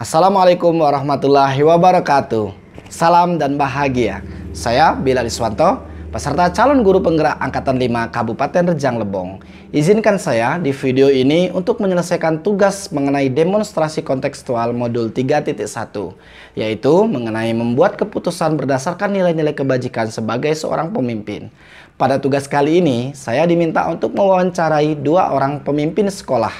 Assalamualaikum warahmatullahi wabarakatuh. Salam dan bahagia. Saya Bilal Iswanto, peserta calon guru penggerak Angkatan 5 Kabupaten Rejang Lebong. Izinkan saya di video ini untuk menyelesaikan tugas mengenai demonstrasi kontekstual modul 3.1, yaitu mengenai membuat keputusan berdasarkan nilai-nilai kebajikan sebagai seorang pemimpin. Pada tugas kali ini, saya diminta untuk mewawancarai 2 orang pemimpin sekolah.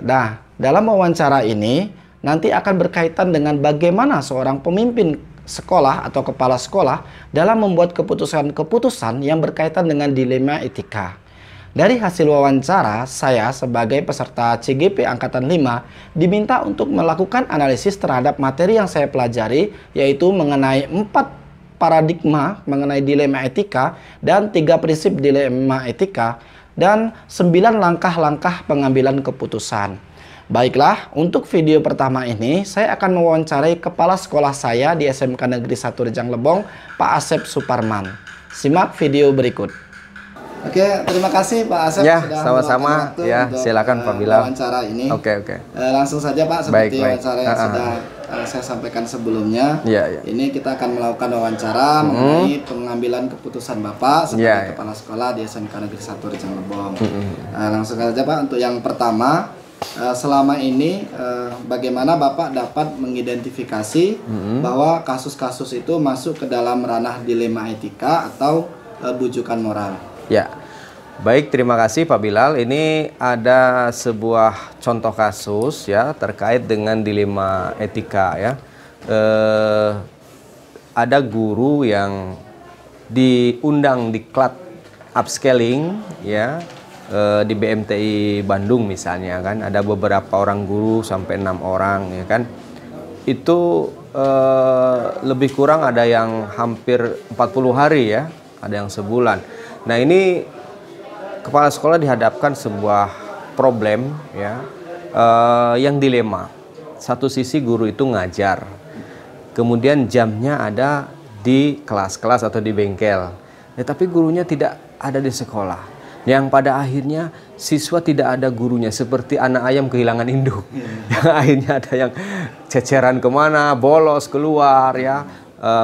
Nah, dalam wawancara ini nanti akan berkaitan dengan bagaimana seorang pemimpin sekolah atau kepala sekolah dalam membuat keputusan-keputusan yang berkaitan dengan dilema etika. Dari hasil wawancara, saya sebagai peserta CGP Angkatan 5 diminta untuk melakukan analisis terhadap materi yang saya pelajari, yaitu mengenai 4 paradigma mengenai dilema etika dan 3 prinsip dilema etika dan 9 langkah-langkah pengambilan keputusan. Baiklah, untuk video pertama ini saya akan mewawancarai kepala sekolah saya di SMK Negeri 1 Rejang Lebong, Pak Asep Suparman. Simak video berikut. Oke, terima kasih Pak Asep ya, sudah sama-sama. Ya, silakan Pak Bilal. Wawancara ini. Oke. Langsung saja Pak, seperti baik. wawancara yang sudah saya sampaikan sebelumnya. Ya. Ini kita akan melakukan wawancara mengenai pengambilan keputusan Bapak sebagai kepala sekolah di SMK Negeri 1 Rejang Lebong. Langsung saja Pak, untuk yang pertama, selama ini bagaimana Bapak dapat mengidentifikasi bahwa kasus-kasus itu masuk ke dalam ranah dilema etika atau bujukan moral? Ya, baik, terima kasih Pak Bilal. Ini ada sebuah contoh kasus ya terkait dengan dilema etika ya. Ada guru yang diundang di diklat upscaling ya. Di BMTI Bandung misalnya kan, ada beberapa orang guru sampai 6 orang ya kan, itu lebih kurang ada yang hampir 40 hari ya, ada yang sebulan. Nah, ini kepala sekolah dihadapkan sebuah problem ya, yang dilema. Satu sisi guru itu ngajar, kemudian jamnya ada di kelas-kelas atau di bengkel ya, tapi gurunya tidak ada di sekolah. Yang pada akhirnya siswa tidak ada gurunya, seperti anak ayam kehilangan induk. Yang akhirnya ada yang ceceran kemana, bolos keluar ya,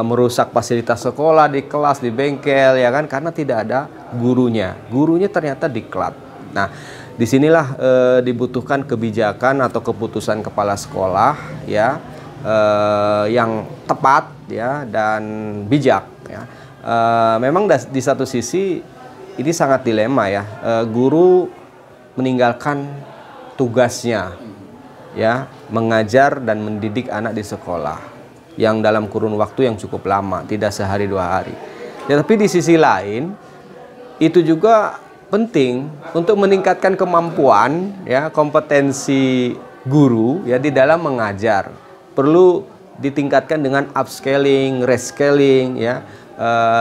merusak fasilitas sekolah di kelas, di bengkel ya kan, karena tidak ada gurunya. Gurunya ternyata diklat. Nah, disinilah dibutuhkan kebijakan atau keputusan kepala sekolah ya, yang tepat ya dan bijak ya. Memang di satu sisi ini sangat dilema ya, guru meninggalkan tugasnya ya, mengajar dan mendidik anak di sekolah yang dalam kurun waktu yang cukup lama, tidak sehari 2 hari ya. Tapi di sisi lain itu juga penting untuk meningkatkan kemampuan ya, kompetensi guru ya di dalam mengajar. Perlu ditingkatkan dengan upscaling, rescaling ya,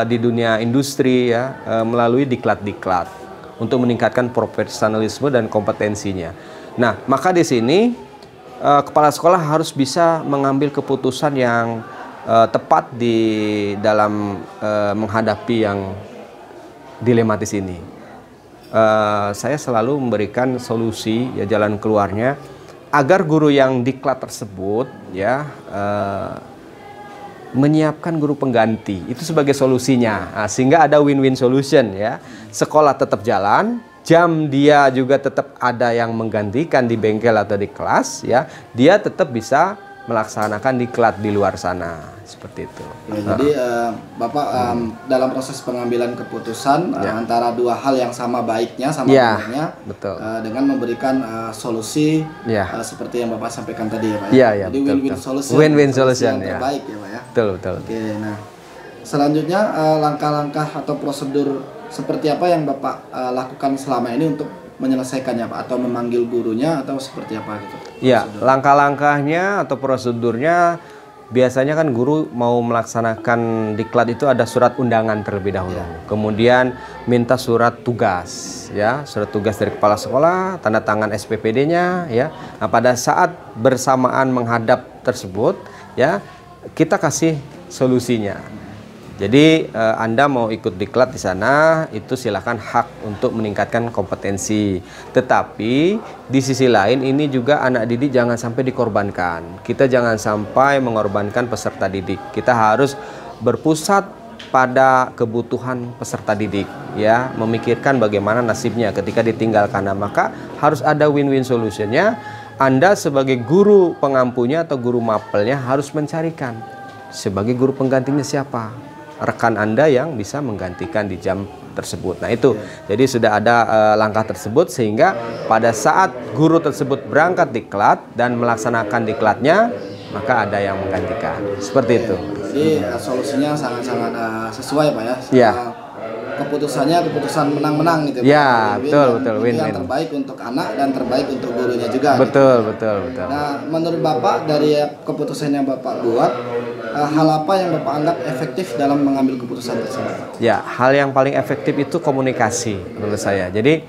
di dunia industri ya, melalui diklat-diklat untuk meningkatkan profesionalisme dan kompetensinya. Nah, maka di sini kepala sekolah harus bisa mengambil keputusan yang tepat di dalam menghadapi yang dilematis ini. Saya selalu memberikan solusi ya, jalan keluarnya agar guru yang diklat tersebut ya menyiapkan guru pengganti itu sebagai solusinya. Nah, sehingga ada win-win solution ya. Sekolah tetap jalan, jam dia juga tetap ada yang menggantikan di bengkel atau di kelas ya. Dia tetap bisa melaksanakan diklat di luar sana. Seperti itu. Ya, jadi Bapak dalam proses pengambilan keputusan antara 2 hal yang sama baiknya, sama buruknya, dengan memberikan solusi seperti yang Bapak sampaikan tadi ya Pak ya. Jadi win-win solution. Win-win solution yang terbaik ya Pak ya. Betul. Oke, nah selanjutnya langkah-langkah atau prosedur seperti apa yang Bapak lakukan selama ini untuk menyelesaikannya Pak, atau memanggil gurunya atau seperti apa gitu? Ya, langkah-langkahnya atau prosedurnya biasanya kan guru mau melaksanakan diklat itu ada surat undangan terlebih dahulu. Kemudian minta surat tugas ya, surat tugas dari kepala sekolah, tanda tangan SPPD-nya ya. Nah, pada saat bersamaan menghadap tersebut ya, kita kasih solusinya. Jadi Anda mau ikut diklat di sana, itu silakan hak untuk meningkatkan kompetensi. Tetapi di sisi lain ini juga anak didik jangan sampai dikorbankan. Kita jangan sampai mengorbankan peserta didik. Kita harus berpusat pada kebutuhan peserta didik, ya, memikirkan bagaimana nasibnya ketika ditinggalkan. Nah, maka harus ada win-win solutionnya. Anda sebagai guru pengampunya atau guru mapelnya harus mencarikan sebagai guru penggantinya siapa, rekan Anda yang bisa menggantikan di jam tersebut. Nah itu, jadi sudah ada langkah tersebut sehingga pada saat guru tersebut berangkat diklat dan melaksanakan diklatnya, maka ada yang menggantikan. Seperti itu. Jadi solusinya sangat-sangat sesuai Pak ya. Iya. Keputusannya keputusan menang-menang gitu. Ya, betul, win-win. win-win. Yang terbaik untuk anak dan terbaik untuk gurunya juga. Betul. Nah, menurut Bapak dari keputusan yang Bapak buat, hal apa yang Bapak anggap efektif dalam mengambil keputusan tersebut? Ya, hal yang paling efektif itu komunikasi menurut saya. Jadi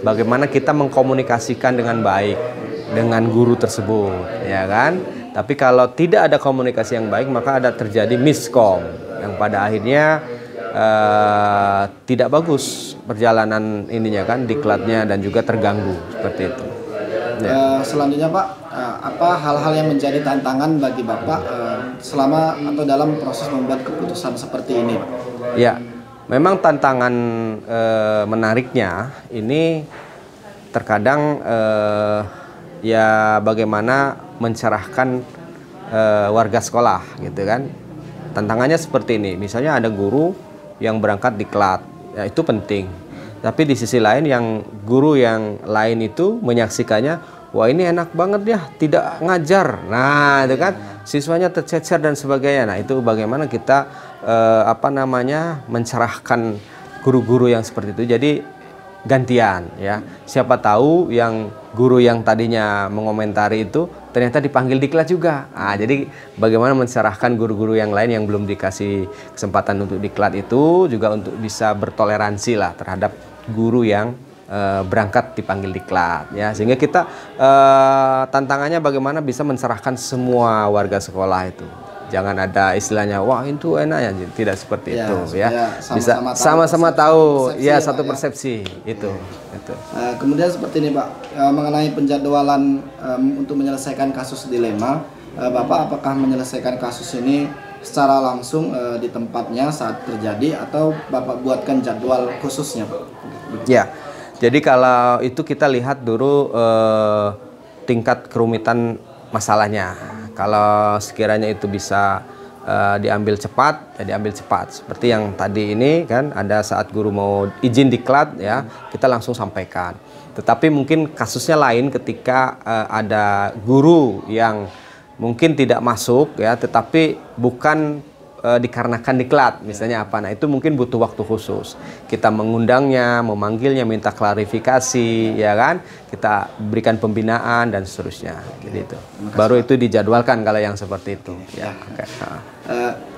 bagaimana kita mengkomunikasikan dengan baik dengan guru tersebut, ya kan? Tapi kalau tidak ada komunikasi yang baik, maka ada terjadi miskom yang pada akhirnya tidak bagus perjalanan ininya kan, diklatnya, dan juga terganggu seperti itu. Ya. Selanjutnya Pak, apa hal-hal yang menjadi tantangan bagi Bapak selama atau dalam proses membuat keputusan seperti ini Pak? Ya, memang tantangan menariknya ini terkadang ya bagaimana mencerahkan warga sekolah gitu kan. Tantangannya seperti ini, misalnya ada guru yang berangkat diklat, ya itu penting. Tapi di sisi lain yang guru yang lain itu menyaksikannya, wah ini enak banget ya, tidak ngajar. Nah itu kan siswanya tercecer dan sebagainya. Nah itu bagaimana kita mencerahkan guru-guru yang seperti itu. Jadi gantian ya. Siapa tahu yang guru yang tadinya mengomentari itu ternyata dipanggil diklat juga. Nah, jadi bagaimana mencerahkan guru-guru yang lain yang belum dikasih kesempatan untuk diklat itu juga untuk bisa bertoleransi lah terhadap guru yang berangkat dipanggil diklat ya, sehingga kita tantangannya bagaimana bisa mencerahkan semua warga sekolah itu. Jangan ada istilahnya wah itu enak ya, tidak seperti ya, itu ya. Bisa sama-sama tahu persepsi, ya, Pak, satu ya. persepsi itu. Kemudian seperti ini Pak, mengenai penjadwalan untuk menyelesaikan kasus dilema, Bapak apakah menyelesaikan kasus ini secara langsung di tempatnya saat terjadi atau Bapak buatkan jadwal khususnya Pak? Ya, jadi kalau itu kita lihat dulu tingkat kerumitan masalahnya. Kalau sekiranya itu bisa diambil cepat, ya diambil cepat. Seperti yang tadi ini kan, ada saat guru mau izin diklat ya, kita langsung sampaikan. Tetapi mungkin kasusnya lain ketika ada guru yang mungkin tidak masuk ya, tetapi bukan dikarenakan diklat, misalnya apa. Nah itu mungkin butuh waktu khusus. Kita mengundangnya, memanggilnya, minta klarifikasi, ya kan? Kita berikan pembinaan dan seterusnya. Jadi itu. Baru itu dijadwalkan kalau yang seperti itu. Ya. Okay.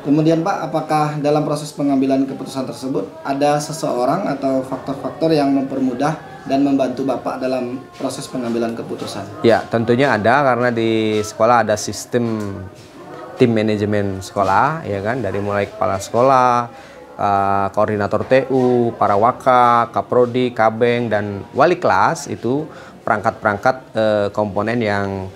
Kemudian Pak, apakah dalam proses pengambilan keputusan tersebut ada seseorang atau faktor-faktor yang mempermudah dan membantu Bapak dalam proses pengambilan keputusan? Ya, tentunya ada, karena di sekolah ada sistem tim manajemen sekolah, ya kan, dari mulai kepala sekolah, koordinator TU, para waka, kaprodi, kabeng, dan wali kelas. Itu perangkat-perangkat komponen yang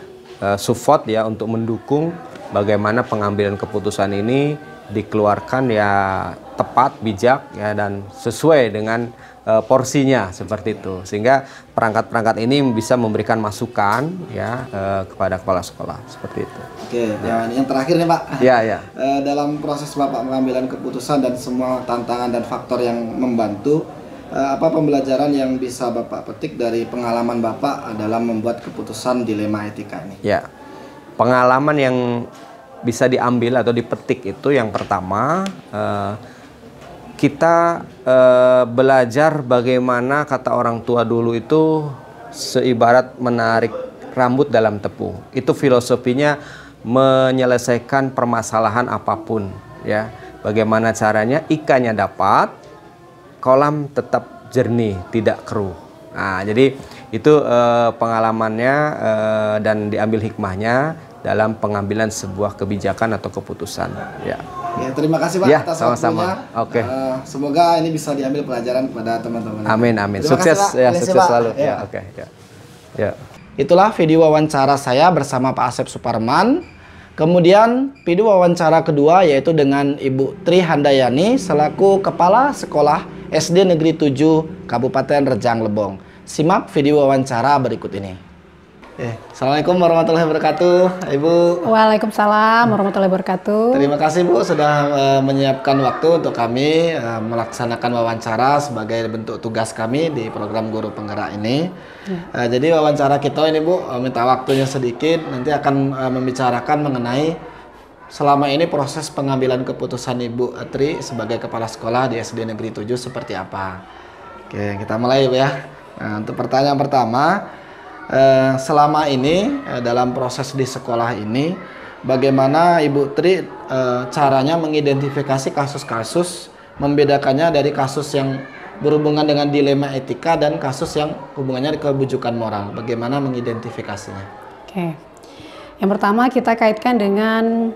support ya untuk mendukung bagaimana pengambilan keputusan ini dikeluarkan ya tepat, bijak ya, dan sesuai dengan porsinya seperti itu, sehingga perangkat-perangkat ini bisa memberikan masukan ya kepada kepala sekolah seperti itu. Oke, yang terakhir nih Pak. Ya. Dalam proses Bapak pengambilan keputusan dan semua tantangan dan faktor yang membantu, apa pembelajaran yang bisa Bapak petik dari pengalaman Bapak dalam membuat keputusan dilema etika ini? Ya, pengalaman yang bisa diambil atau dipetik itu yang pertama, kita belajar bagaimana kata orang tua dulu itu seibarat menarik rambut dalam tepung. Itu filosofinya menyelesaikan permasalahan apapun ya. Bagaimana caranya ikannya dapat, kolam tetap jernih, tidak keruh. Nah, jadi itu pengalamannya dan diambil hikmahnya dalam pengambilan sebuah kebijakan atau keputusan. Ya. Ya, terima kasih Pak Ya, atas sama-sama. waktunya. Oke. Semoga ini bisa diambil pelajaran kepada teman-teman. Amin, amin. Terima Sukses kasih, Pak. ya, Terima kasih, sukses Pak. selalu. Ya. Ya, oke, ya. Ya. Itulah video wawancara saya bersama Pak Asep Suparman. Kemudian video wawancara kedua yaitu dengan Ibu Tri Handayani selaku Kepala Sekolah SD Negeri 7 Kabupaten Rejang Lebong. Simak video wawancara berikut ini. Assalamualaikum warahmatullahi wabarakatuh, Ibu. Waalaikumsalam warahmatullahi wabarakatuh. Terima kasih Bu sudah menyiapkan waktu untuk kami melaksanakan wawancara sebagai bentuk tugas kami di program Guru Penggerak ini. Jadi wawancara kita ini Bu minta waktunya sedikit, nanti akan membicarakan mengenai selama ini proses pengambilan keputusan Ibu Tri sebagai kepala sekolah di SD Negeri 7 seperti apa. Oke, kita mulai Bu ya. Nah, untuk pertanyaan pertama, selama ini dalam proses di sekolah ini bagaimana Ibu Tri caranya mengidentifikasi kasus-kasus, membedakannya dari kasus yang berhubungan dengan dilema etika dan kasus yang hubungannya dengan kebujukan moral, bagaimana mengidentifikasinya? Oke, yang pertama kita kaitkan dengan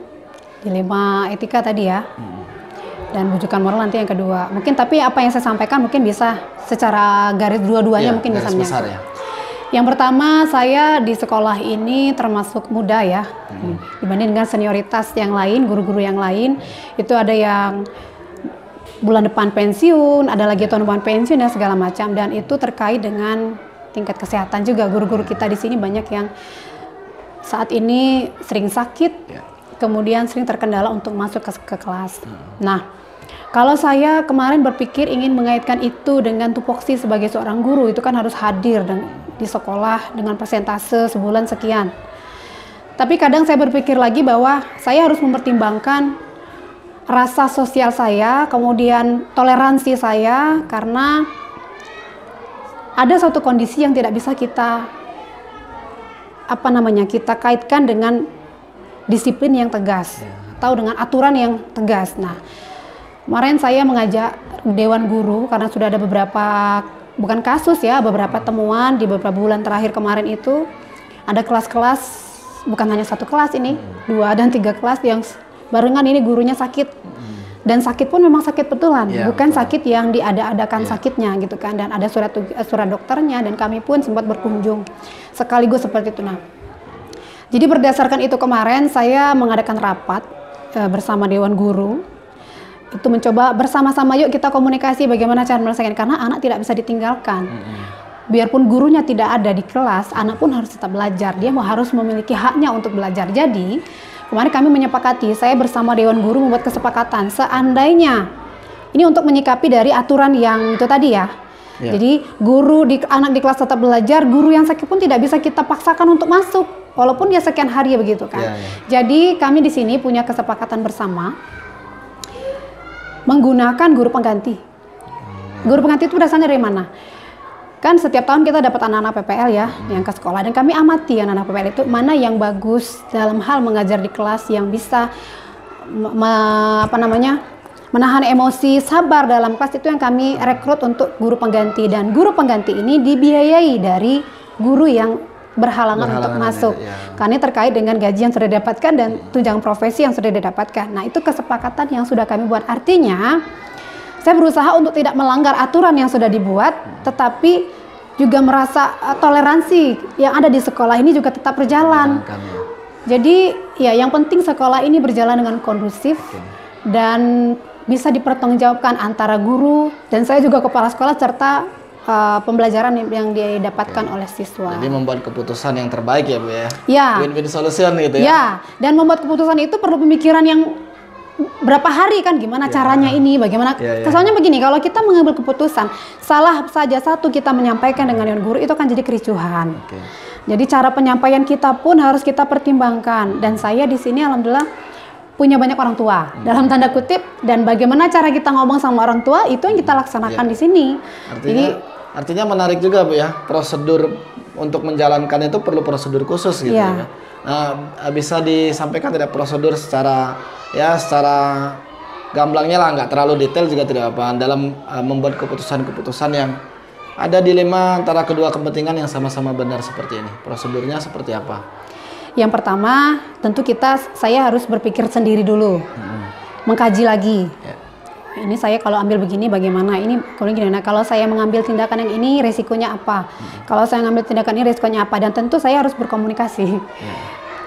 dilema etika tadi ya, dan bujukan moral nanti yang kedua. Mungkin tapi apa yang saya sampaikan mungkin bisa secara garis dua-duanya mungkin bisa besar ya. Yang pertama, saya di sekolah ini termasuk muda ya, dibanding dengan senioritas yang lain, guru-guru yang lain. Itu ada yang bulan depan pensiun, ada lagi tahun depan pensiun dan segala macam. Dan itu terkait dengan tingkat kesehatan juga. Guru-guru kita di sini banyak yang saat ini sering sakit, kemudian sering terkendala untuk masuk ke kelas. Nah, kalau saya kemarin berpikir ingin mengaitkan itu dengan tupoksi sebagai seorang guru, itu kan harus hadir di sekolah dengan persentase sebulan sekian. Tapi kadang saya berpikir lagi bahwa saya harus mempertimbangkan rasa sosial saya, kemudian toleransi saya, karena ada satu kondisi yang tidak bisa kita kita kaitkan dengan disiplin yang tegas atau dengan aturan yang tegas. Nah, kemarin saya mengajak Dewan Guru karena sudah ada beberapa, bukan kasus ya, beberapa temuan di beberapa bulan terakhir kemarin itu ada kelas-kelas, bukan hanya satu kelas ini, 2 dan 3 kelas yang barengan ini gurunya sakit. Dan sakit pun memang sakit betulan, bukan sakit yang diada-adakan sakitnya gitu kan. Dan ada surat dokternya dan kami pun sempat berkunjung sekaligus seperti itu. Nah, jadi berdasarkan itu kemarin saya mengadakan rapat bersama Dewan Guru. Itu mencoba bersama-sama yuk kita komunikasi bagaimana cara menyelesaikan, karena anak tidak bisa ditinggalkan. Biarpun gurunya tidak ada di kelas, anak pun harus tetap belajar. Dia harus memiliki haknya untuk belajar. Jadi kemarin kami menyepakati, saya bersama Dewan Guru membuat kesepakatan seandainya ini untuk menyikapi dari aturan yang itu tadi ya. Jadi anak di kelas tetap belajar, guru yang sakit pun tidak bisa kita paksakan untuk masuk walaupun dia sekian hari begitu kan. Jadi kami di sini punya kesepakatan bersama menggunakan guru pengganti. Guru pengganti itu berdasarnya dari mana? Kan setiap tahun kita dapat anak-anak PPL ya yang ke sekolah, dan kami amati anak-anak PPL itu mana yang bagus dalam hal mengajar di kelas, yang bisa menahan emosi, sabar dalam kelas, itu yang kami rekrut untuk guru pengganti. Dan guru pengganti ini dibiayai dari guru yang berhalangan untuk masuk. Karena ini terkait dengan gaji yang sudah didapatkan dan tunjangan profesi yang sudah didapatkan. Nah, itu kesepakatan yang sudah kami buat. Artinya, saya berusaha untuk tidak melanggar aturan yang sudah dibuat, tetapi juga merasa toleransi yang ada di sekolah ini juga tetap berjalan. Jadi, ya yang penting sekolah ini berjalan dengan kondusif dan bisa dipertanggungjawabkan antara guru dan saya juga kepala sekolah serta pembelajaran yang didapatkan oleh siswa. Jadi membuat keputusan yang terbaik ya Bu ya? Ya. Win-win solution gitu ya? Ya, dan membuat keputusan itu perlu pemikiran yang berapa hari kan, gimana caranya ini, bagaimana. Kesannya begini, kalau kita mengambil keputusan, salah saja satu kita menyampaikan dengan Dewan Guru, itu kan jadi kericuhan. Jadi cara penyampaian kita pun harus kita pertimbangkan. Dan saya di sini alhamdulillah punya banyak orang tua, dalam tanda kutip, dan bagaimana cara kita ngomong sama orang tua, itu yang kita laksanakan di sini. Artinya menarik juga Bu ya, prosedur untuk menjalankan itu perlu prosedur khusus gitu ya. Nah, bisa disampaikan tidak prosedur secara gamblangnya lah, nggak terlalu detail juga tidak apa, dalam membuat keputusan-keputusan yang ada dilema antara kedua kepentingan yang sama-sama benar seperti ini. Prosedurnya seperti apa? Yang pertama, tentu saya harus berpikir sendiri dulu, mengkaji lagi. Ini saya kalau ambil begini bagaimana? Ini kalau gini, nah kalau saya mengambil tindakan yang ini resikonya apa? Kalau saya mengambil tindakan ini resikonya apa? Dan tentu saya harus berkomunikasi,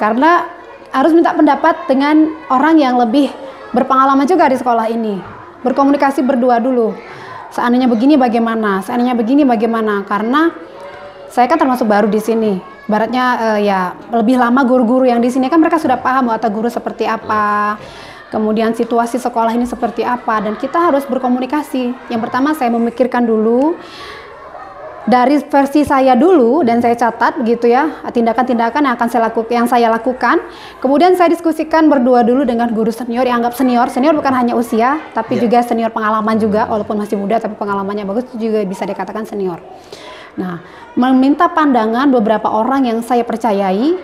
karena harus minta pendapat dengan orang yang lebih berpengalaman juga di sekolah ini. Berkomunikasi berdua dulu. Seandainya begini bagaimana? Seandainya begini bagaimana? Karena saya kan termasuk baru di sini. Baratnya ya lebih lama guru-guru yang di sini kan mereka sudah paham watak guru seperti apa. Kemudian situasi sekolah ini seperti apa, dan kita harus berkomunikasi. Yang pertama saya memikirkan dulu dari versi saya dulu, dan saya catat begitu ya, tindakan-tindakan yang saya lakukan. Kemudian saya diskusikan berdua dulu dengan guru senior yang anggap senior. Senior bukan hanya usia, tapi juga senior pengalaman juga, walaupun masih muda tapi pengalamannya bagus, itu juga bisa dikatakan senior. Nah, meminta pandangan beberapa orang yang saya percayai.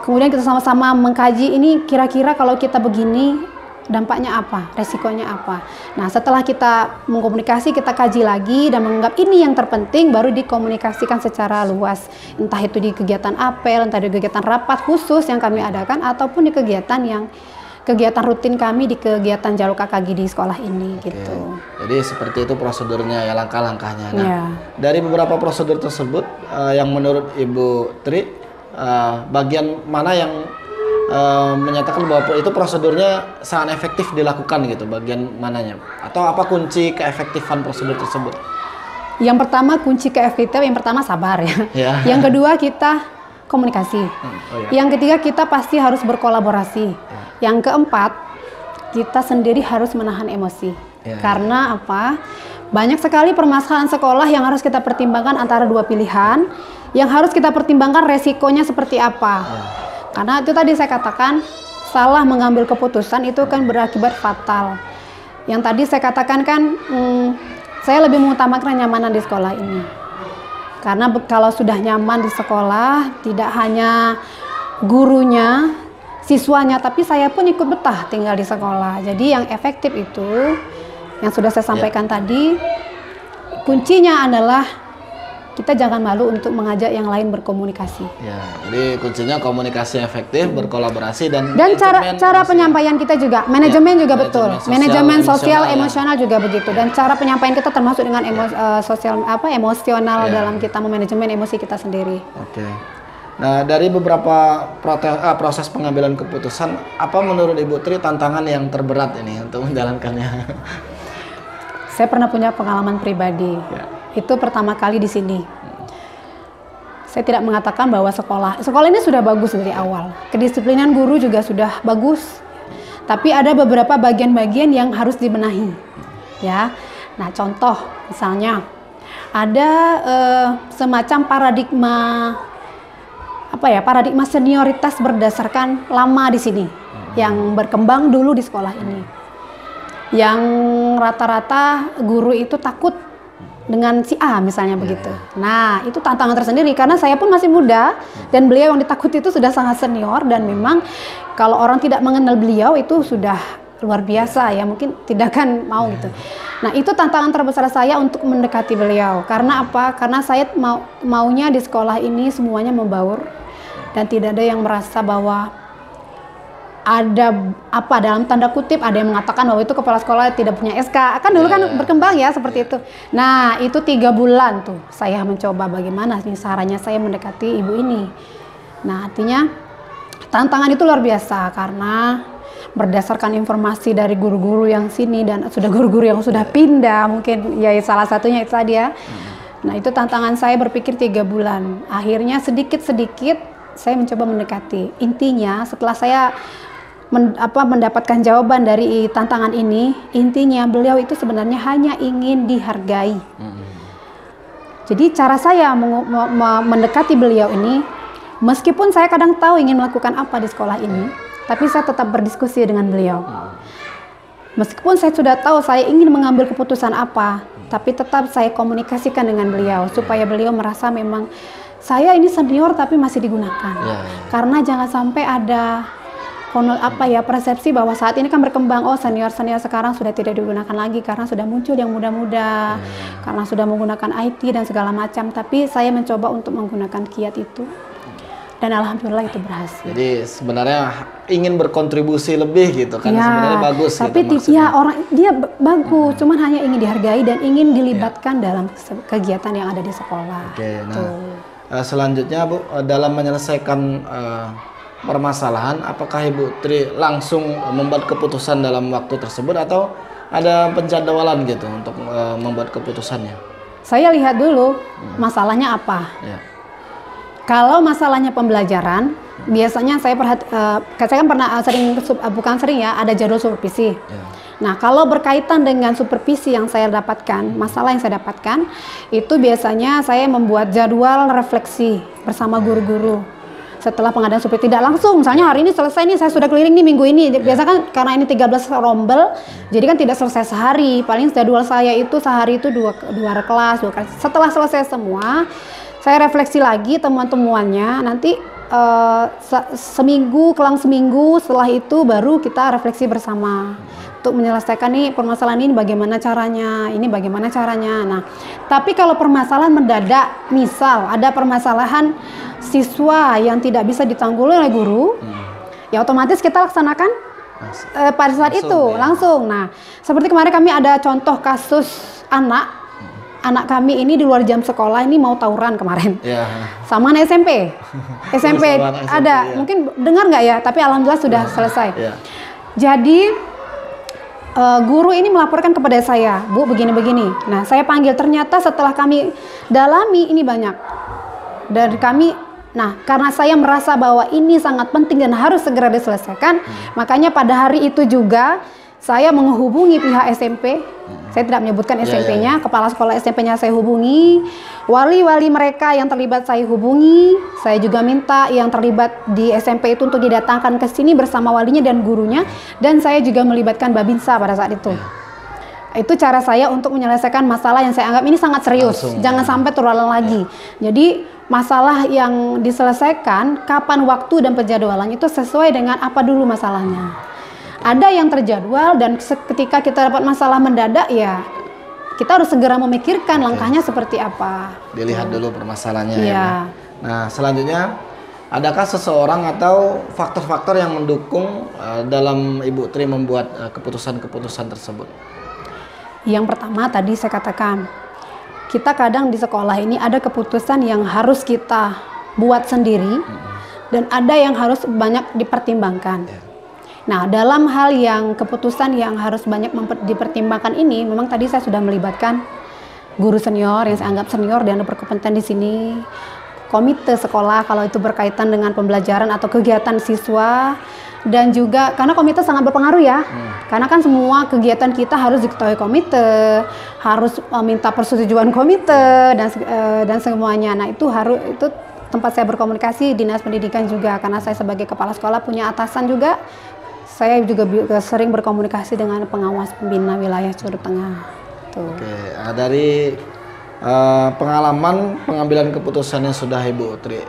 Kemudian kita sama-sama mengkaji ini kira-kira kalau kita begini dampaknya apa, resikonya apa. Nah, setelah kita mengkomunikasi, kita kaji lagi dan menganggap ini yang terpenting, baru dikomunikasikan secara luas. Entah itu di kegiatan apel, entah di kegiatan rapat khusus yang kami adakan, ataupun di kegiatan rutin kami di kegiatan Jalur KKG di sekolah ini. Gitu. Jadi seperti itu prosedurnya ya, langkah-langkahnya. Nah, dari beberapa prosedur tersebut, yang menurut Ibu Tri, bagian mana yang menyatakan bahwa itu prosedurnya sangat efektif dilakukan gitu, bagian mananya? Atau apa kunci keefektifan prosedur tersebut? Yang pertama kunci keefektifan, yang pertama sabar ya. Yang kedua kita komunikasi. Yang ketiga kita pasti harus berkolaborasi. Yang keempat kita sendiri harus menahan emosi. Karena apa? Banyak sekali permasalahan sekolah yang harus kita pertimbangkan antara dua pilihan, yang harus kita pertimbangkan resikonya seperti apa. Karena itu tadi saya katakan, salah mengambil keputusan itu kan berakibat fatal. Yang tadi saya katakan kan, saya lebih mengutamakan kenyamanan di sekolah ini. Karena kalau sudah nyaman di sekolah, tidak hanya gurunya, siswanya, tapi saya pun ikut betah tinggal di sekolah. Jadi yang efektif itu, yang sudah saya sampaikan tadi, kuncinya adalah kita jangan malu untuk mengajak yang lain berkomunikasi. Ya, jadi kuncinya komunikasi efektif, berkolaborasi, dan cara penyampaian kita juga, manajemen juga betul, manajemen sosial emosional juga begitu, dan cara penyampaian kita termasuk dengan emosional dalam kita memanajemen emosi kita sendiri. Nah, dari beberapa proses pengambilan keputusan, apa menurut Ibu Tri tantangan yang terberat ini untuk menjalankannya? Saya pernah punya pengalaman pribadi. Itu pertama kali di sini. Saya tidak mengatakan bahwa sekolah ini sudah bagus dari awal. Kedisiplinan guru juga sudah bagus. Tapi ada beberapa bagian-bagian yang harus dibenahi. Ya. Nah, contoh misalnya ada semacam paradigma senioritas berdasarkan lama di sini yang berkembang dulu di sekolah ini. Yang rata-rata guru itu takut dengan si A misalnya begitu. Nah, itu tantangan tersendiri karena saya pun masih muda dan beliau yang ditakuti itu sudah sangat senior, dan memang kalau orang tidak mengenal beliau itu sudah luar biasa ya, mungkin tidak akan mau gitu. Nah, itu tantangan terbesar saya untuk mendekati beliau. Karena apa? Karena saya maunya di sekolah ini semuanya membaur dan tidak ada yang merasa bahwa ada apa dalam tanda kutip, ada yang mengatakan bahwa itu kepala sekolah tidak punya SK. Kan dulu kan berkembang ya seperti itu. Nah, itu 3 bulan tuh saya mencoba bagaimana nih caranya saya mendekati ibu ini. Nah, artinya tantangan itu luar biasa karena berdasarkan informasi dari guru-guru yang sini dan sudah guru-guru yang sudah pindah, mungkin ya salah satunya itu tadi ya. Nah, itu tantangan saya berpikir 3 bulan. Akhirnya sedikit-sedikit saya mencoba mendekati. Intinya setelah saya mendapatkan jawaban dari tantangan ini, intinya beliau itu sebenarnya hanya ingin dihargai. Jadi cara saya mendekati beliau ini, meskipun saya kadang tahu ingin melakukan apa di sekolah ini, tapi saya tetap berdiskusi dengan beliau. Meskipun saya sudah tahu saya ingin mengambil keputusan apa, tapi tetap saya komunikasikan dengan beliau supaya beliau merasa memang saya ini senior tapi masih digunakan. Karena jangan sampai ada persepsi bahwa saat ini kan berkembang, oh senior-senior sekarang sudah tidak digunakan lagi karena sudah muncul yang muda-muda, karena sudah menggunakan IT dan segala macam. Tapi saya mencoba untuk menggunakan kiat itu dan alhamdulillah itu berhasil. Jadi sebenarnya ingin berkontribusi lebih gitu kan, sebenarnya bagus tapi gitu maksudnya. dia bagus, cuman hanya ingin dihargai dan ingin dilibatkan dalam kegiatan yang ada di sekolah. Oke, nah selanjutnya Bu, dalam menyelesaikan permasalahan, apakah Ibu Tri langsung membuat keputusan dalam waktu tersebut atau ada penjadwalan gitu untuk membuat keputusannya? Saya lihat dulu masalahnya apa. Ya. Kalau masalahnya pembelajaran, biasanya saya kan pernah bukan sering ya, ada jadwal supervisi. Ya. Nah, kalau berkaitan dengan supervisi yang saya dapatkan, masalah yang saya dapatkan, itu biasanya saya membuat jadwal refleksi bersama guru-guru. Setelah pengadaan supervisi, tidak langsung, misalnya hari ini selesai nih, saya sudah keliling nih minggu ini. Biasa kan karena ini 13 rombel, jadi kan tidak selesai sehari. Paling jadwal saya itu sehari itu dua kelas. Setelah selesai semua, saya refleksi lagi temuan-temuannya, nanti kelang seminggu setelah itu baru kita refleksi bersama untuk menyelesaikan nih permasalahan ini bagaimana caranya. Nah, tapi kalau permasalahan mendadak, misal ada permasalahan siswa yang tidak bisa ditangguli oleh guru, ya otomatis kita laksanakan pada saat itu langsung. Nah, seperti kemarin kami ada contoh kasus anak kami ini di luar jam sekolah ini mau tawuran kemarin, sama anak SMP ada, mungkin dengar nggak ya, tapi alhamdulillah sudah selesai. Jadi guru ini melaporkan kepada saya, Bu, begini-begini. Nah, saya panggil, ternyata setelah kami dalami ini banyak dari kami. Nah, karena saya merasa bahwa ini sangat penting dan harus segera diselesaikan, makanya pada hari itu juga saya menghubungi pihak SMP. Saya tidak menyebutkan SMP-nya, kepala sekolah SMP-nya saya hubungi, wali-wali mereka yang terlibat saya hubungi. Saya juga minta yang terlibat di SMP itu untuk didatangkan ke sini bersama walinya dan gurunya, dan saya juga melibatkan Babinsa pada saat itu. Itu cara saya untuk menyelesaikan masalah yang saya anggap ini sangat serius. Jangan sampai terulang lagi. Jadi masalah yang diselesaikan, kapan waktu dan penjadwalannya itu sesuai dengan apa dulu masalahnya. Ada yang terjadwal dan ketika kita dapat masalah mendadak, ya kita harus segera memikirkan langkahnya seperti apa. Dilihat dulu permasalahannya. Ya. Nah, selanjutnya, adakah seseorang atau faktor-faktor yang mendukung dalam Ibu Tri membuat keputusan-keputusan tersebut? Yang pertama tadi saya katakan, kita kadang di sekolah ini ada keputusan yang harus kita buat sendiri dan ada yang harus banyak dipertimbangkan. Nah, dalam hal yang keputusan yang harus banyak dipertimbangkan ini, memang tadi saya sudah melibatkan guru senior yang saya anggap senior dan berkompeten di sini, komite sekolah kalau itu berkaitan dengan pembelajaran atau kegiatan siswa, dan juga karena komite sangat berpengaruh ya, karena kan semua kegiatan kita harus diketahui komite, harus minta persetujuan komite dan semuanya. Nah, itu tempat saya berkomunikasi, dinas pendidikan juga, karena saya sebagai kepala sekolah punya atasan juga. Saya juga sering berkomunikasi dengan pengawas pembina wilayah Curug Tengah. Oke, dari pengalaman pengambilan keputusan yang sudah Ibu Tri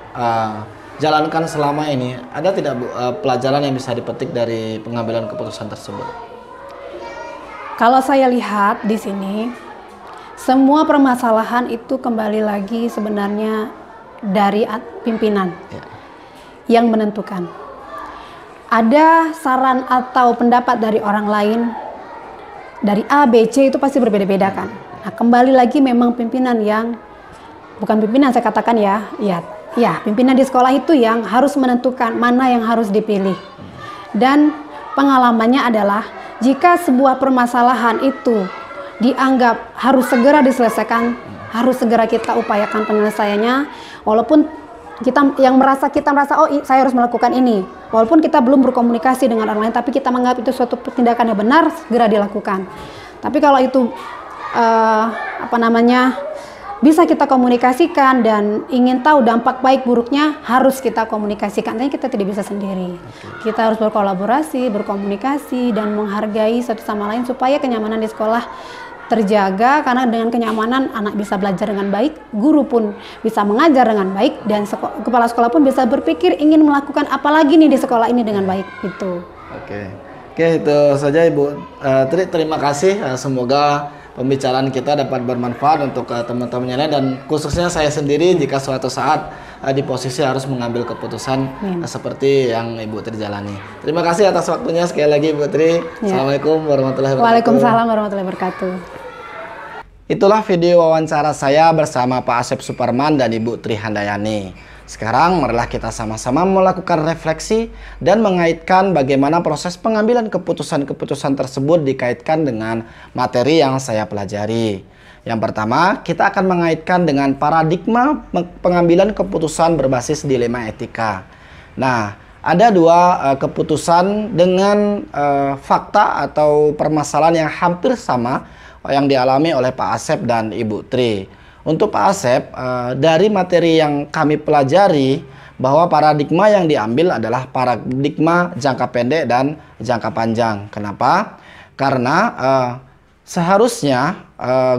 jalankan selama ini, ada tidak Bu pelajaran yang bisa dipetik dari pengambilan keputusan tersebut? Kalau saya lihat di sini, semua permasalahan itu kembali lagi sebenarnya dari pimpinan yang menentukan. Ada saran atau pendapat dari orang lain, dari A, B, C itu pasti berbeda-beda kan. Nah, kembali lagi memang pimpinan yang, bukan pimpinan saya katakan ya, pimpinan di sekolah itu yang harus menentukan mana yang harus dipilih. Dan pengalamannya adalah jika sebuah permasalahan itu dianggap harus segera diselesaikan, harus segera kita upayakan penyelesaiannya, walaupun kita merasa oh saya harus melakukan ini, walaupun kita belum berkomunikasi dengan orang lain, tapi kita menganggap itu suatu tindakan yang benar, segera dilakukan. Tapi kalau itu bisa kita komunikasikan dan ingin tahu dampak baik buruknya, harus kita komunikasikan. Tapi kita tidak bisa sendiri. Kita harus berkolaborasi, berkomunikasi, dan menghargai satu sama lain supaya kenyamanan di sekolah terjaga, karena dengan kenyamanan anak bisa belajar dengan baik, guru pun bisa mengajar dengan baik, dan kepala sekolah pun bisa berpikir ingin melakukan apa lagi nih di sekolah ini dengan baik gitu. Oke, itu saja Ibu Tri, terima kasih. Semoga pembicaraan kita dapat bermanfaat untuk teman-teman yang lain, dan khususnya saya sendiri jika suatu saat di posisi harus mengambil keputusan seperti yang Ibu Tri jalani. Terima kasih atas waktunya sekali lagi Ibu Tri. Assalamualaikum warahmatullahi wabarakatuh. Waalaikumsalam warahmatullahi wabarakatuh. Itulah video wawancara saya bersama Pak Asep Suparman dan Ibu Tri Handayani. Sekarang marilah kita sama-sama melakukan refleksi dan mengaitkan bagaimana proses pengambilan keputusan-keputusan tersebut dikaitkan dengan materi yang saya pelajari. Yang pertama, kita akan mengaitkan dengan paradigma pengambilan keputusan berbasis dilema etika. Nah, ada dua keputusan dengan fakta atau permasalahan yang hampir sama yang dialami oleh Pak Asep dan Ibu Tri. Untuk Pak Asep, dari materi yang kami pelajari, bahwa paradigma yang diambil adalah paradigma jangka pendek dan jangka panjang. Kenapa? Karena seharusnya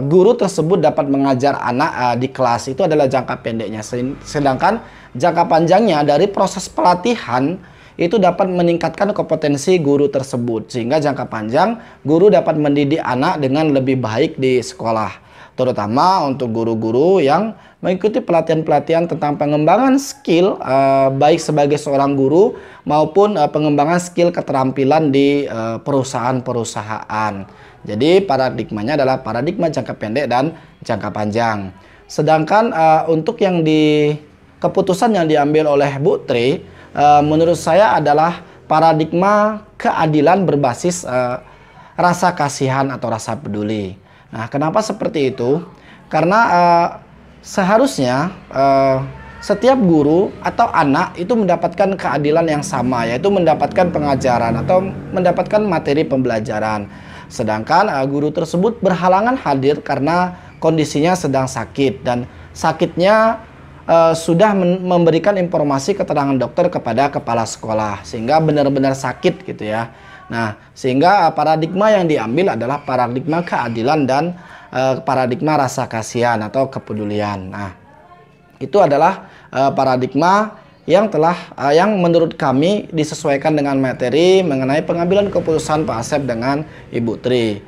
guru tersebut dapat mengajar anak di kelas itu adalah jangka pendeknya. Sedangkan jangka panjangnya dari proses pelatihan itu dapat meningkatkan kompetensi guru tersebut. Sehingga jangka panjang guru dapat mendidik anak dengan lebih baik di sekolah. Terutama untuk guru-guru yang mengikuti pelatihan-pelatihan tentang pengembangan skill baik sebagai seorang guru maupun pengembangan skill keterampilan di perusahaan-perusahaan. Jadi paradigmanya adalah paradigma jangka pendek dan jangka panjang. Sedangkan untuk yang keputusan yang diambil oleh Bu Tri, menurut saya adalah paradigma keadilan berbasis rasa kasihan atau rasa peduli. Nah, kenapa seperti itu? Karena seharusnya setiap guru atau anak itu mendapatkan keadilan yang sama, yaitu mendapatkan pengajaran atau mendapatkan materi pembelajaran. Sedangkan guru tersebut berhalangan hadir karena kondisinya sedang sakit, dan sakitnya sudah memberikan informasi keterangan dokter kepada kepala sekolah sehingga benar-benar sakit gitu ya. Nah, sehingga paradigma yang diambil adalah paradigma keadilan dan paradigma rasa kasihan atau kepedulian. Nah, itu adalah paradigma yang yang menurut kami disesuaikan dengan materi mengenai pengambilan keputusan Pak Asep dengan Ibu Tri.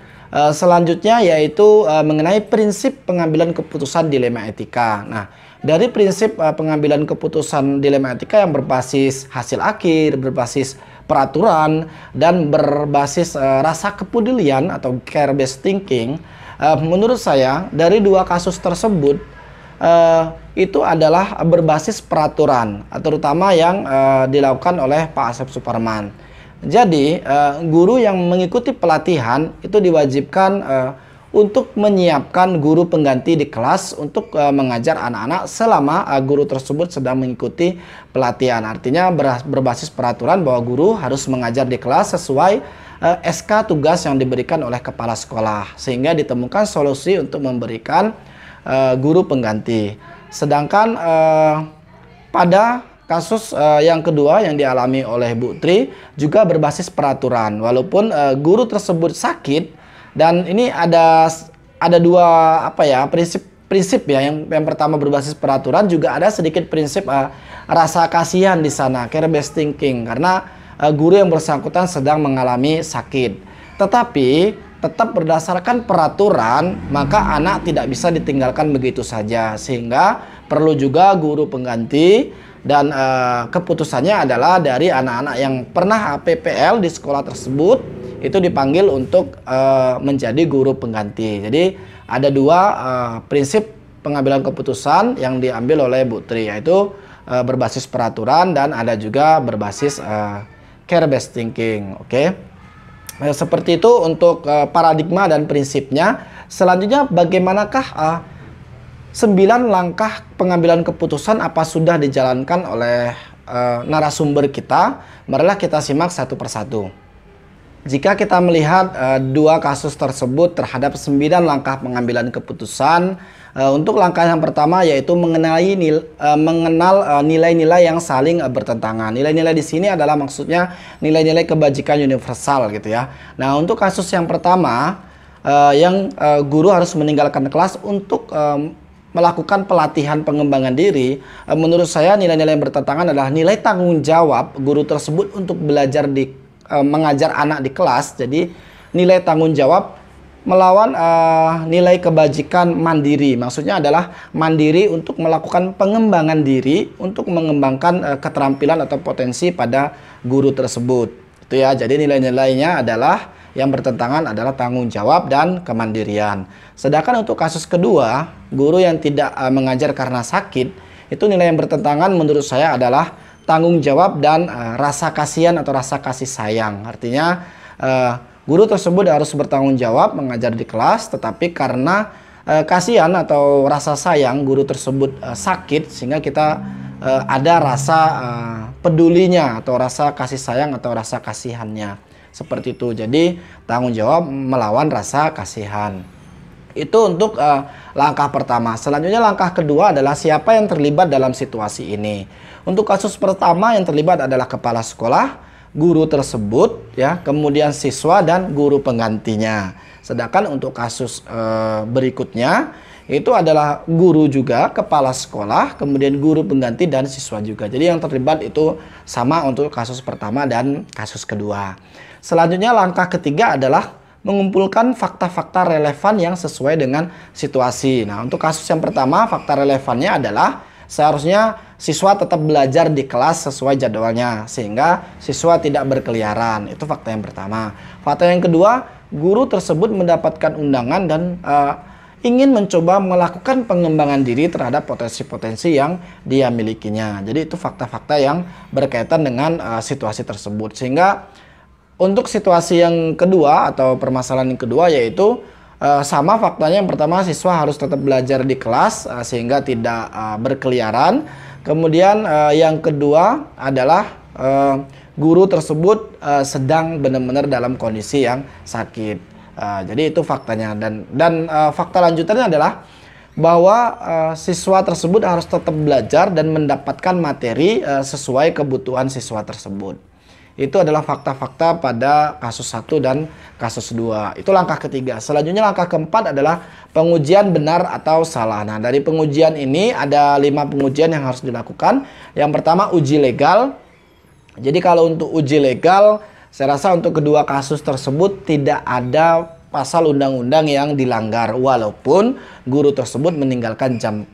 Selanjutnya yaitu mengenai prinsip pengambilan keputusan dilema etika. Nah, dari prinsip pengambilan keputusan dilema etika yang berbasis hasil akhir, berbasis peraturan, dan berbasis rasa kepedulian atau care-based thinking, menurut saya dari dua kasus tersebut itu adalah berbasis peraturan, terutama yang dilakukan oleh Pak Asep Suparman. Jadi guru yang mengikuti pelatihan itu diwajibkan untuk menyiapkan guru pengganti di kelas untuk mengajar anak-anak selama guru tersebut sedang mengikuti pelatihan. Artinya berbasis peraturan bahwa guru harus mengajar di kelas sesuai SK tugas yang diberikan oleh kepala sekolah, sehingga ditemukan solusi untuk memberikan guru pengganti. Sedangkan pada kasus yang kedua yang dialami oleh Bu Tri juga berbasis peraturan, walaupun guru tersebut sakit. Dan ini ada dua prinsip ya. Yang pertama berbasis peraturan, juga ada sedikit prinsip rasa kasihan di sana, care-based thinking, karena guru yang bersangkutan sedang mengalami sakit. Tetapi tetap berdasarkan peraturan, maka anak tidak bisa ditinggalkan begitu saja, sehingga perlu juga guru pengganti. Dan keputusannya adalah dari anak-anak yang pernah PPL di sekolah tersebut itu dipanggil untuk menjadi guru pengganti. Jadi ada dua prinsip pengambilan keputusan yang diambil oleh Bu Tri, yaitu berbasis peraturan dan ada juga berbasis care-based thinking. Oke. Seperti itu untuk paradigma dan prinsipnya. Selanjutnya bagaimanakah 9 langkah pengambilan keputusan apa sudah dijalankan oleh narasumber kita? Marilah kita simak satu persatu. Jika kita melihat dua kasus tersebut terhadap 9 langkah pengambilan keputusan, untuk langkah yang pertama yaitu mengenal nilai-nilai yang saling bertentangan. Nilai-nilai di sini adalah maksudnya nilai-nilai kebajikan universal gitu ya. Nah, untuk kasus yang pertama yang guru harus meninggalkan kelas untuk melakukan pelatihan pengembangan diri, menurut saya nilai-nilai yang bertentangan adalah nilai tanggung jawab guru tersebut untuk belajar mengajar anak di kelas. Jadi nilai tanggung jawab melawan nilai kebajikan mandiri. Maksudnya adalah mandiri untuk melakukan pengembangan diri, untuk mengembangkan keterampilan atau potensi pada guru tersebut. Itu ya. Jadi nilai-nilainya adalah yang bertentangan adalah tanggung jawab dan kemandirian. Sedangkan untuk kasus kedua, guru yang tidak mengajar karena sakit, itu nilai yang bertentangan menurut saya adalah tanggung jawab dan rasa kasihan atau rasa kasih sayang. Artinya guru tersebut harus bertanggung jawab mengajar di kelas, tetapi karena kasihan atau rasa sayang guru tersebut sakit, sehingga kita ada rasa pedulinya atau rasa kasih sayang atau rasa kasihannya. Seperti itu. Jadi tanggung jawab melawan rasa kasihan. Itu untuk langkah pertama. Selanjutnya langkah kedua adalah siapa yang terlibat dalam situasi ini. Untuk kasus pertama yang terlibat adalah kepala sekolah, guru tersebut, ya, kemudian siswa dan guru penggantinya. Sedangkan untuk kasus berikutnya itu adalah guru juga, kepala sekolah, kemudian guru pengganti dan siswa juga. Jadi yang terlibat itu sama untuk kasus pertama dan kasus kedua. Selanjutnya langkah ketiga adalah mengumpulkan fakta-fakta relevan yang sesuai dengan situasi. Nah, untuk kasus yang pertama, fakta relevannya adalah seharusnya siswa tetap belajar di kelas sesuai jadwalnya, sehingga siswa tidak berkeliaran. Itu fakta yang pertama. Fakta yang kedua, guru tersebut mendapatkan undangan dan ingin mencoba melakukan pengembangan diri terhadap potensi-potensi yang dia milikinya. Jadi itu fakta-fakta yang berkaitan dengan situasi tersebut. Sehingga untuk situasi yang kedua atau permasalahan yang kedua yaitu sama faktanya. Yang pertama, siswa harus tetap belajar di kelas sehingga tidak berkeliaran. Kemudian yang kedua adalah guru tersebut sedang benar-benar dalam kondisi yang sakit. Jadi itu faktanya. Dan fakta lanjutannya adalah bahwa siswa tersebut harus tetap belajar dan mendapatkan materi sesuai kebutuhan siswa tersebut. Itu adalah fakta-fakta pada kasus 1 dan kasus 2. Itu langkah ketiga. Selanjutnya langkah keempat adalah pengujian benar atau salah. Nah, dari pengujian ini ada 5 pengujian yang harus dilakukan. Yang pertama, uji legal. Jadi kalau untuk uji legal, saya rasa untuk kedua kasus tersebut tidak ada pasal undang-undang yang dilanggar, walaupun guru tersebut meninggalkan jam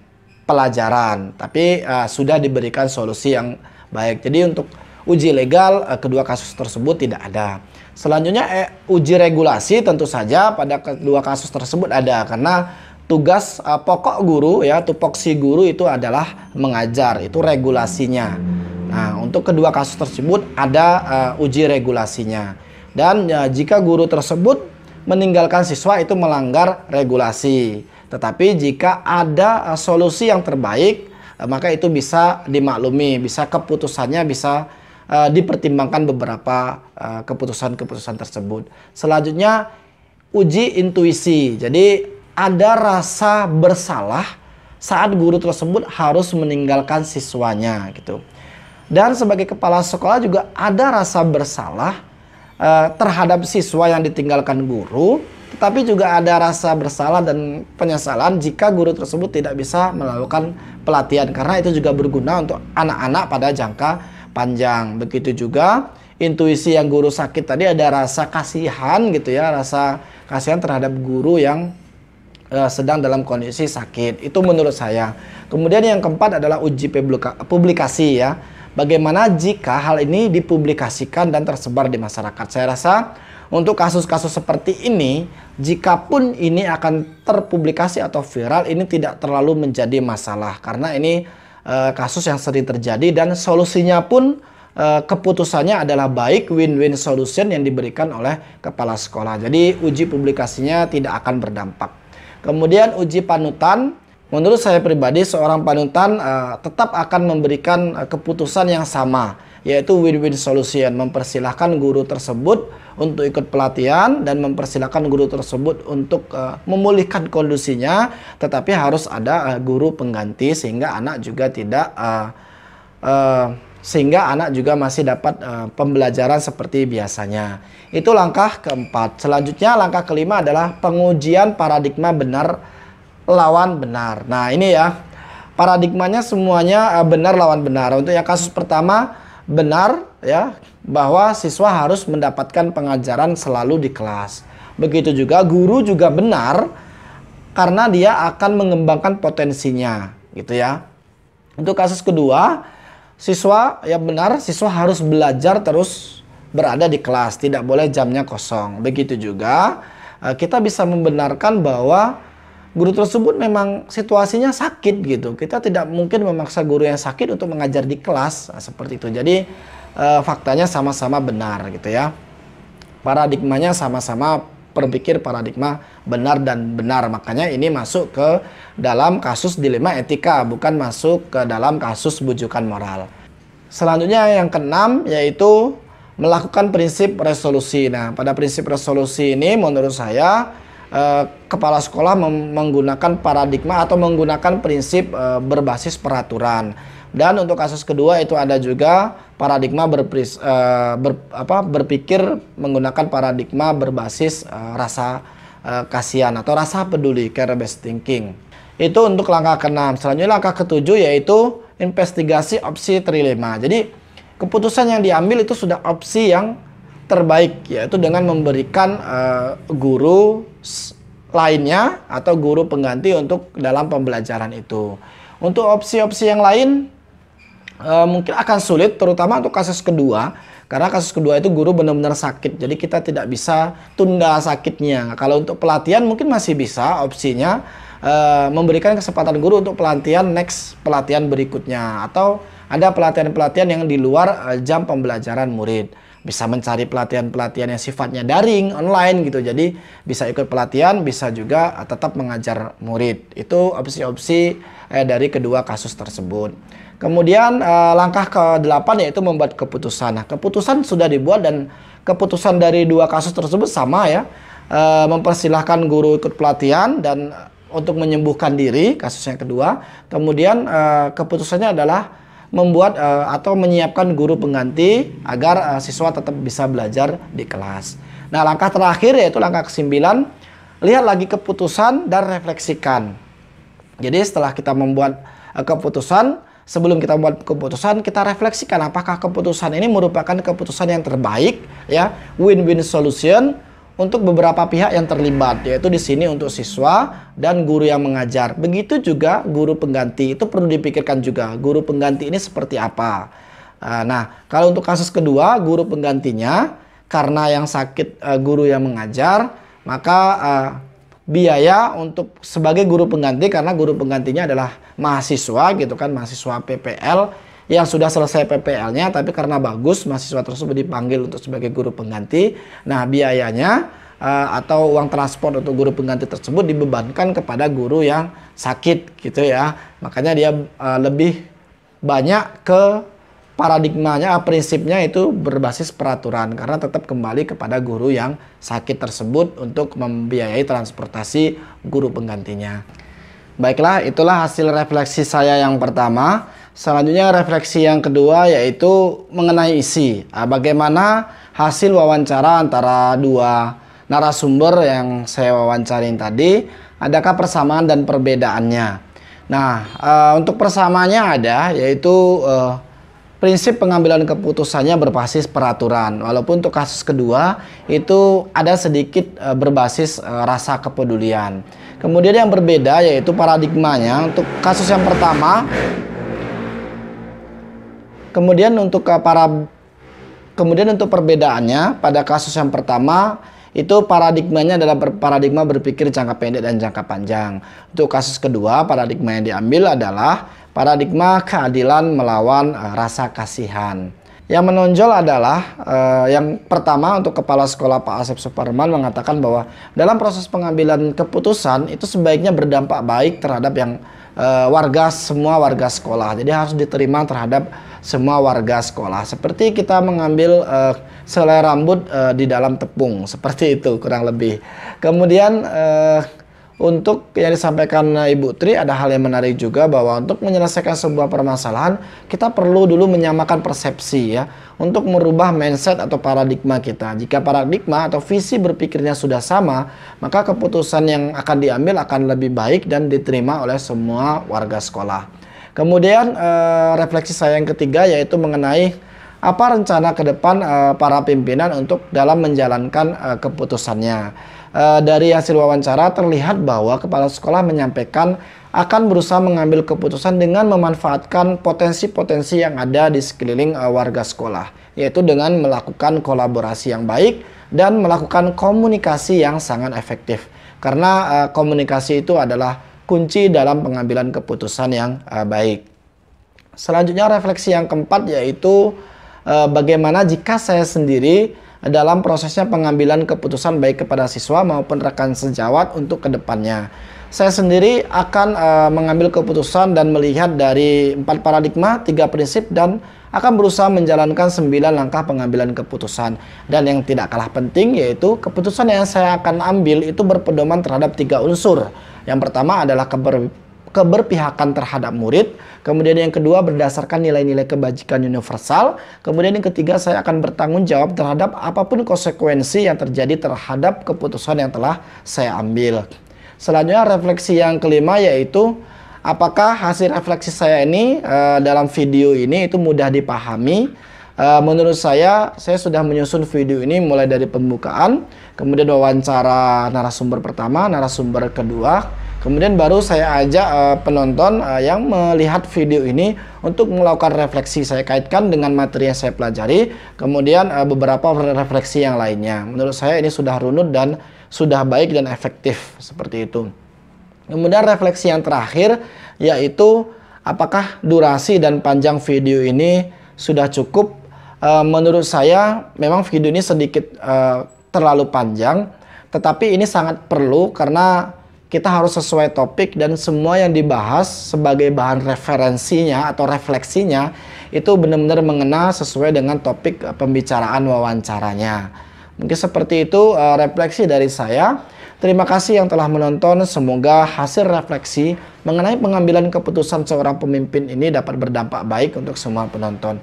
pelajaran, tapi sudah diberikan solusi yang baik. Jadi untuk uji legal kedua kasus tersebut tidak ada. Selanjutnya uji regulasi tentu saja pada kedua kasus tersebut ada, karena tugas pokok guru, ya, tupoksi guru itu adalah mengajar, itu regulasinya. Nah, untuk kedua kasus tersebut ada uji regulasinya. Dan jika guru tersebut meninggalkan siswa itu melanggar regulasi. Tetapi jika ada solusi yang terbaik, maka itu bisa dimaklumi, bisa keputusannya bisa dipertimbangkan beberapa keputusan-keputusan tersebut. Selanjutnya uji intuisi. Jadi ada rasa bersalah saat guru tersebut harus meninggalkan siswanya gitu. Dan sebagai kepala sekolah juga ada rasa bersalah terhadap siswa yang ditinggalkan guru, tetapi juga ada rasa bersalah dan penyesalan jika guru tersebut tidak bisa melakukan pelatihan, karena itu juga berguna untuk anak-anak pada jangka panjang. Begitu juga intuisi yang guru sakit tadi, ada rasa kasihan gitu ya, rasa kasihan terhadap guru yang sedang dalam kondisi sakit. Itu menurut saya. Kemudian yang keempat adalah uji publikasi, ya. Bagaimana jika hal ini dipublikasikan dan tersebar di masyarakat? Saya rasa untuk kasus-kasus seperti ini, jikapun ini akan terpublikasi atau viral, ini tidak terlalu menjadi masalah, karena ini kasus yang sering terjadi dan solusinya pun keputusannya adalah baik, win-win solution yang diberikan oleh kepala sekolah. Jadi uji publikasinya tidak akan berdampak. Kemudian uji panutan, menurut saya pribadi seorang panutan tetap akan memberikan keputusan yang sama, yaitu win-win solution, mempersilahkan guru tersebut untuk ikut pelatihan dan mempersilahkan guru tersebut untuk memulihkan kondisinya, tetapi harus ada guru pengganti sehingga anak juga tidak masih dapat pembelajaran seperti biasanya. Itu langkah keempat. Selanjutnya langkah kelima adalah pengujian paradigma benar lawan benar. Nah, ini ya, paradigmanya semuanya benar lawan benar. Untuk yang kasus pertama, benar, ya, bahwa siswa harus mendapatkan pengajaran selalu di kelas. Begitu juga guru juga benar karena dia akan mengembangkan potensinya, gitu ya. Untuk kasus kedua, siswa yang benar, siswa harus belajar terus berada di kelas, tidak boleh jamnya kosong. Begitu juga kita bisa membenarkan bahwa guru tersebut memang situasinya sakit gitu. Kita tidak mungkin memaksa guru yang sakit untuk mengajar di kelas, seperti itu. Jadi faktanya sama-sama benar gitu ya. Paradigmanya sama-sama berpikir paradigma benar dan benar. Makanya ini masuk ke dalam kasus dilema etika, bukan masuk ke dalam kasus bujukan moral. Selanjutnya yang keenam yaitu melakukan prinsip resolusi. Nah, pada prinsip resolusi ini menurut saya kepala sekolah menggunakan paradigma atau menggunakan prinsip berbasis peraturan. Dan untuk kasus kedua itu ada juga paradigma berpikir menggunakan paradigma berbasis rasa kasihan atau rasa peduli, care based thinking. Itu untuk langkah ke-6. Selanjutnya langkah ke-7 yaitu investigasi opsi trilema. Jadi keputusan yang diambil itu sudah opsi yang terbaik, yaitu dengan memberikan guru lainnya atau guru pengganti untuk dalam pembelajaran itu. Untuk opsi-opsi yang lain mungkin akan sulit, terutama untuk kasus kedua, karena kasus kedua itu guru benar-benar sakit, jadi kita tidak bisa tunda sakitnya. Kalau untuk pelatihan mungkin masih bisa opsinya memberikan kesempatan guru untuk pelatihan pelatihan berikutnya, atau ada pelatihan-pelatihan yang di luar jam pembelajaran murid. Bisa mencari pelatihan-pelatihan yang sifatnya daring, online gitu. Jadi bisa ikut pelatihan, bisa juga tetap mengajar murid. Itu opsi-opsi dari kedua kasus tersebut. Kemudian langkah ke-8 yaitu membuat keputusan. Nah, keputusan sudah dibuat dan keputusan dari dua kasus tersebut sama ya. Mempersilahkan guru ikut pelatihan dan untuk menyembuhkan diri, kasus yang kedua. Kemudian keputusannya adalah membuat atau menyiapkan guru pengganti agar siswa tetap bisa belajar di kelas. Nah, langkah terakhir yaitu langkah ke-9, lihat lagi keputusan dan refleksikan. Jadi setelah kita membuat keputusan, sebelum kita membuat keputusan, kita refleksikan apakah keputusan ini merupakan keputusan yang terbaik, ya, win-win solution untuk beberapa pihak yang terlibat, yaitu di sini untuk siswa dan guru yang mengajar. Begitu juga guru pengganti, itu perlu dipikirkan juga. Guru pengganti ini seperti apa? Nah, kalau untuk kasus kedua, guru penggantinya, karena yang sakit guru yang mengajar, maka biaya untuk sebagai guru pengganti, karena guru penggantinya adalah mahasiswa gitu kan, mahasiswa PPL yang sudah selesai PPL-nya, tapi karena bagus mahasiswa tersebut dipanggil untuk sebagai guru pengganti. Nah, biayanya atau uang transport untuk guru pengganti tersebut dibebankan kepada guru yang sakit gitu ya. Makanya dia lebih banyak ke paradigmanya, prinsipnya itu berbasis peraturan, karena tetap kembali kepada guru yang sakit tersebut untuk membiayai transportasi guru penggantinya. Baiklah, itulah hasil refleksi saya yang pertama. Selanjutnya refleksi yang kedua yaitu mengenai isi. Bagaimana hasil wawancara antara dua narasumber yang saya wawancarin tadi, adakah persamaan dan perbedaannya? Nah, untuk persamaannya ada, yaitu prinsip pengambilan keputusannya berbasis peraturan. Walaupun untuk kasus kedua itu ada sedikit berbasis rasa kepedulian. Kemudian yang berbeda yaitu paradigmanya. Untuk kasus yang pertama, kemudian untuk perbedaannya pada kasus yang pertama itu paradigmanya adalah paradigma berpikir jangka pendek dan jangka panjang. Untuk kasus kedua, paradigma yang diambil adalah paradigma keadilan melawan rasa kasihan. Yang menonjol adalah yang pertama, untuk Kepala Sekolah Pak Asep Suparman mengatakan bahwa dalam proses pengambilan keputusan itu sebaiknya berdampak baik terhadap yang semua warga sekolah. Jadi harus diterima terhadap semua warga sekolah. Seperti kita mengambil selai rambut di dalam tepung, seperti itu kurang lebih. Kemudian untuk yang disampaikan Ibu Tri, ada hal yang menarik juga, bahwa untuk menyelesaikan sebuah permasalahan kita perlu dulu menyamakan persepsi ya, untuk merubah mindset atau paradigma kita. Jika paradigma atau visi berpikirnya sudah sama, maka keputusan yang akan diambil akan lebih baik dan diterima oleh semua warga sekolah. Kemudian refleksi saya yang ketiga yaitu mengenai apa rencana ke depan para pimpinan untuk dalam menjalankan keputusannya. dari hasil wawancara terlihat bahwa kepala sekolah menyampaikan akan berusaha mengambil keputusan dengan memanfaatkan potensi-potensi yang ada di sekeliling warga sekolah, yaitu dengan melakukan kolaborasi yang baik dan melakukan komunikasi yang sangat efektif. Karena komunikasi itu adalah kunci dalam pengambilan keputusan yang baik. Selanjutnya refleksi yang keempat yaitu bagaimana jika saya sendiri dalam prosesnya pengambilan keputusan baik kepada siswa maupun rekan sejawat untuk kedepannya. Saya sendiri akan mengambil keputusan dan melihat dari 4 paradigma, 3 prinsip, dan akan berusaha menjalankan 9 langkah pengambilan keputusan. Dan yang tidak kalah penting yaitu keputusan yang saya akan ambil itu berpedoman terhadap 3 unsur. Yang pertama adalah keberpihakan terhadap murid, kemudian yang kedua berdasarkan nilai-nilai kebajikan universal, kemudian yang ketiga saya akan bertanggung jawab terhadap apapun konsekuensi yang terjadi terhadap keputusan yang telah saya ambil. Selanjutnya refleksi yang kelima yaitu apakah hasil refleksi saya ini dalam video ini itu mudah dipahami. Menurut saya sudah menyusun video ini mulai dari pembukaan, kemudian wawancara narasumber pertama, narasumber kedua, kemudian baru saya ajak penonton yang melihat video ini untuk melakukan refleksi. Saya kaitkan dengan materi yang saya pelajari, kemudian beberapa refleksi yang lainnya. Menurut saya ini sudah runut dan sudah baik dan efektif seperti itu. Kemudian refleksi yang terakhir yaitu apakah durasi dan panjang video ini sudah cukup. Menurut saya memang video ini sedikit terlalu panjang, tetapi ini sangat perlu karena kita harus sesuai topik dan semua yang dibahas sebagai bahan referensinya atau refleksinya itu benar-benar mengena sesuai dengan topik pembicaraan wawancaranya. Mungkin seperti itu refleksi dari saya. Terima kasih yang telah menonton. Semoga hasil refleksi mengenai pengambilan keputusan seorang pemimpin ini dapat berdampak baik untuk semua penonton.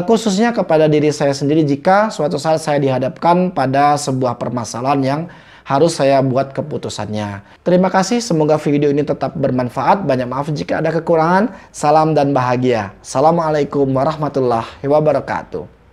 Khususnya kepada diri saya sendiri jika suatu saat saya dihadapkan pada sebuah permasalahan yang harus saya buat keputusannya. Terima kasih, semoga video ini tetap bermanfaat. Banyak maaf jika ada kekurangan. Salam dan bahagia. Assalamualaikum warahmatullahi wabarakatuh.